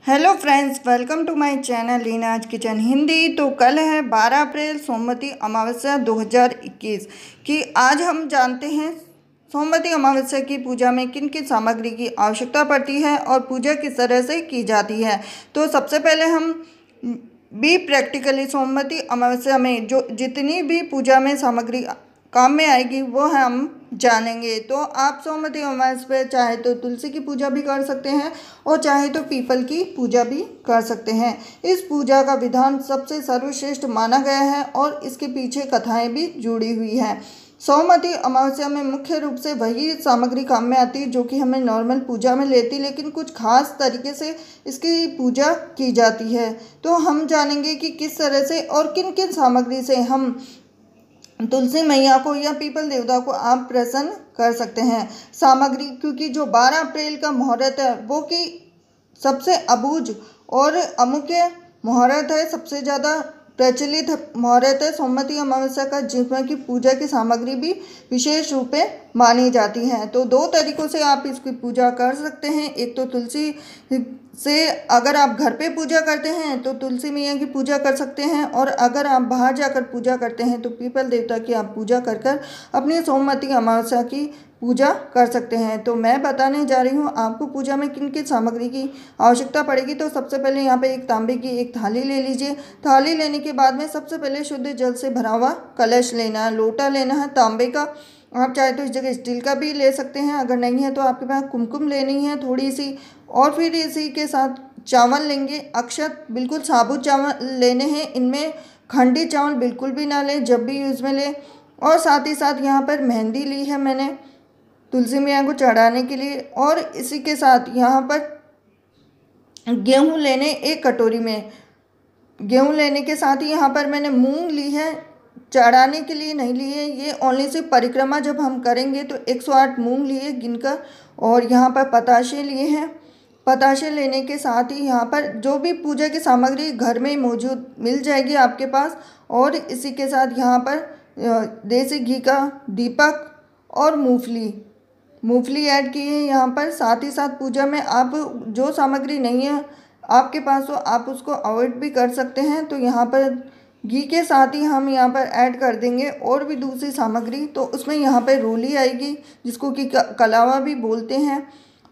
Hello friends, welcome to my channel Leena's kitchen Hindi. तो कल है 12 अप्रैल सोमवती अमावस्या 2021 की। आज हम जानते हैं सोमवती अमावस्या की पूजा में किन किन सामग्री की आवश्यकता पड़ती है और पूजा किस तरह से की जाती है। तो सबसे पहले हम भी प्रैक्टिकली सोमवती अमावस्या में जो जितनी भी पूजा में सामग्री काम में आएगी वो हम जानेंगे। तो आप सोमवती अमावस्या पे चाहे तो तुलसी की पूजा भी कर सकते हैं और चाहे तो पीपल की पूजा भी कर सकते हैं। इस पूजा का विधान सबसे सर्वश्रेष्ठ माना गया है और इसके पीछे कथाएं भी जुड़ी हुई हैं। सोमवती अमावस्या में मुख्य रूप से वही सामग्री काम में आती है जो कि हमें नॉर्मल पूजा में लेती, लेकिन कुछ खास तरीके से इसकी पूजा की जाती है। तो हम जानेंगे कि किस तरह से और किन किन सामग्री से हम तुलसी मैया को या पीपल देवता को आप प्रसन्न कर सकते हैं। सामग्री, क्योंकि जो 12 अप्रैल का मुहूर्त है वो कि सबसे अबूझ और अमुख्य मुहूर्त है, सबसे ज़्यादा प्रचलित मुहूर्त है सोमवती अमावस्या का, जिसमें कि पूजा की सामग्री भी विशेष रूप में मानी जाती है। तो दो तरीक़ों से आप इसकी पूजा कर सकते हैं। एक तो तुलसी से, अगर आप घर पे पूजा करते हैं तो तुलसी मैया की पूजा कर सकते हैं, और अगर आप बाहर जाकर पूजा करते हैं तो पीपल देवता की आप पूजा कर कर अपनी सोमवती अमावस्या की पूजा कर सकते हैं। तो मैं बताने जा रही हूँ आपको पूजा में किन किन सामग्री की आवश्यकता पड़ेगी। तो सबसे पहले यहाँ पे एक तांबे की एक थाली ले लीजिए। थाली लेने के बाद में सबसे पहले शुद्ध जल से भरा हुआ कलश लेना है, लोटा लेना है तांबे का। आप चाहे तो इस जगह स्टील का भी ले सकते हैं, अगर नहीं है तो आपके पास कुमकुम लेनी है थोड़ी सी, और फिर इसी के साथ चावल लेंगे। अक्षत बिल्कुल साबुत चावल लेने हैं, इनमें खंडी चावल बिल्कुल भी ना लें जब भी इसमें लें। और साथ ही साथ यहाँ पर मेहंदी ली है मैंने तुलसी मैया को चढ़ाने के लिए, और इसी के साथ यहाँ पर गेहूँ लेने एक कटोरी में। गेहूँ लेने के साथ ही यहाँ पर मैंने मूंग ली है, चढ़ाने के लिए नहीं ली है, ये ओनली से परिक्रमा जब हम करेंगे तो 108 मूंग लिए गिनकर। और यहाँ पर पताशे लिए हैं। पताशे लेने के साथ ही यहाँ पर जो भी पूजा की सामग्री घर में मौजूद मिल जाएगी आपके पास। और इसी के साथ यहाँ पर देसी घी का दीपक और मूंगफली ऐड की है यहाँ पर। साथ ही साथ पूजा में आप जो सामग्री नहीं है आपके पास तो आप उसको अवॉइड भी कर सकते हैं। तो यहाँ पर घी के साथ ही हम यहाँ पर ऐड कर देंगे और भी दूसरी सामग्री। तो उसमें यहाँ पर रोली आएगी जिसको कि कलावा भी बोलते हैं।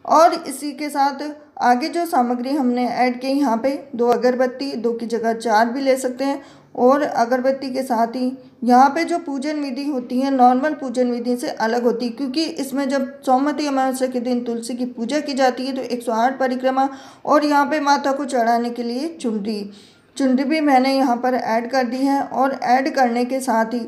और इसी के साथ आगे जो सामग्री हमने ऐड की, यहाँ पे 2 अगरबत्ती, 2 की जगह 4 भी ले सकते हैं। और अगरबत्ती के साथ ही यहाँ पे जो पूजन विधि होती है नॉर्मल पूजन विधि से अलग होती है, क्योंकि इसमें जब सोमवती अमावस्या के दिन तुलसी की पूजा की जाती है तो 108 परिक्रमा, और यहाँ पे माता को चढ़ाने के लिए चुनरी भी मैंने यहाँ पर ऐड कर दी है। और ऐड करने के साथ ही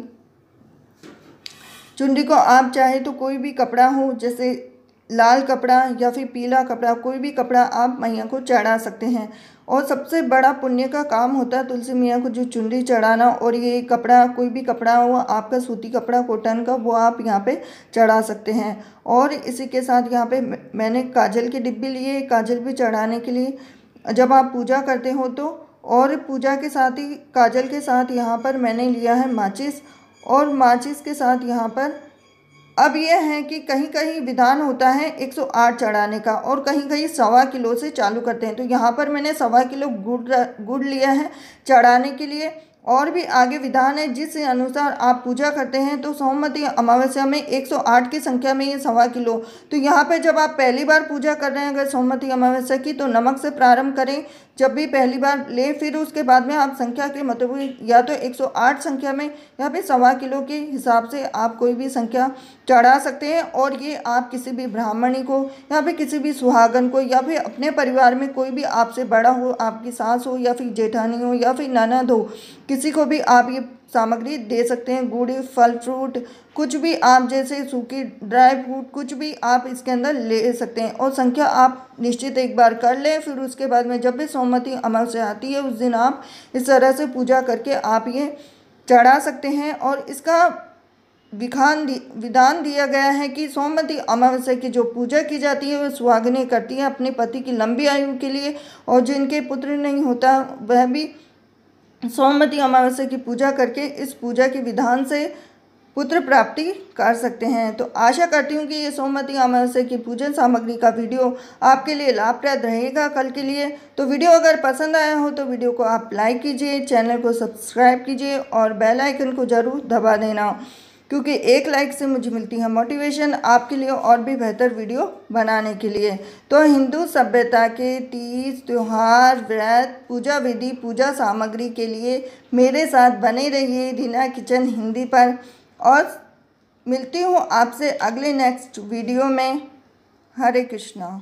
चुनरी को आप चाहे तो कोई भी कपड़ा हो, जैसे लाल कपड़ा या फिर पीला कपड़ा, कोई भी कपड़ा आप मैया को चढ़ा सकते हैं। और सबसे बड़ा पुण्य का काम होता है तुलसी मैया को जो चुनरी चढ़ाना। और ये कपड़ा, कोई भी कपड़ा हो आपका, सूती कपड़ा, कॉटन का, वो आप यहाँ पे चढ़ा सकते हैं। और इसी के साथ यहाँ पे मैंने काजल की डिब्बी ली है, काजल भी चढ़ाने के लिए जब आप पूजा करते हो तो। और पूजा के साथ ही काजल के साथ यहाँ पर मैंने लिया है माचिस, और माचिस के साथ यहाँ पर अब यह है कि कहीं कहीं विधान होता है 108 चढ़ाने का और कहीं कहीं 1.25 किलो से चालू करते हैं। तो यहाँ पर मैंने 1.25 किलो गुड़ लिया है चढ़ाने के लिए। और भी आगे विधान है जिस अनुसार आप पूजा करते हैं। तो सोमवती अमावस्या में 108 की संख्या में ये 1.25 किलो। तो यहाँ पे जब आप पहली बार पूजा कर रहे हैं अगर सोमवती अमावस्या की, तो नमक से प्रारंभ करें जब भी पहली बार ले, फिर उसके बाद में आप संख्या के मतलब या तो 108 संख्या में या फिर 1.25 किलो के हिसाब से आप कोई भी संख्या चढ़ा सकते हैं। और ये आप किसी भी ब्राह्मणी को या फिर किसी भी सुहागन को या फिर अपने परिवार में कोई भी आपसे बड़ा हो, आपकी सास हो या फिर जेठानी हो या फिर ननद हो, किसी को भी आप ये सामग्री दे सकते हैं। गुड़, फल फ्रूट, कुछ भी आप जैसे सूखी ड्राई फ्रूट, कुछ भी आप इसके अंदर ले सकते हैं। और संख्या आप निश्चित एक बार कर लें, फिर उसके बाद में जब भी सोमवती अमावस्या आती है उस दिन आप इस तरह से पूजा करके आप ये चढ़ा सकते हैं। और इसका विधान दिया गया है कि सोमवती अमावस्या की जो पूजा की जाती है वह सुहागिनें करती हैं अपने पति की लंबी आयु के लिए, और जिनके पुत्र नहीं होता वह भी सोमवती अमावस्या की पूजा करके इस पूजा के विधान से पुत्र प्राप्ति कर सकते हैं। तो आशा करती हूँ कि ये सोमवती अमावस्या की पूजन सामग्री का वीडियो आपके लिए लाभप्रद रहेगा कल के लिए। तो वीडियो अगर पसंद आया हो तो वीडियो को आप लाइक कीजिए, चैनल को सब्सक्राइब कीजिए और बेल आइकन को ज़रूर दबा देना, क्योंकि एक लाइक से मुझे मिलती है मोटिवेशन आपके लिए और भी बेहतर वीडियो बनाने के लिए। तो हिंदू सभ्यता के तीज, त्योहार, व्रत, पूजा विधि, पूजा सामग्री के लिए मेरे साथ बने रहिए रीना किचन हिंदी पर, और मिलती हूँ आपसे अगले नेक्स्ट वीडियो में। हरे कृष्णा।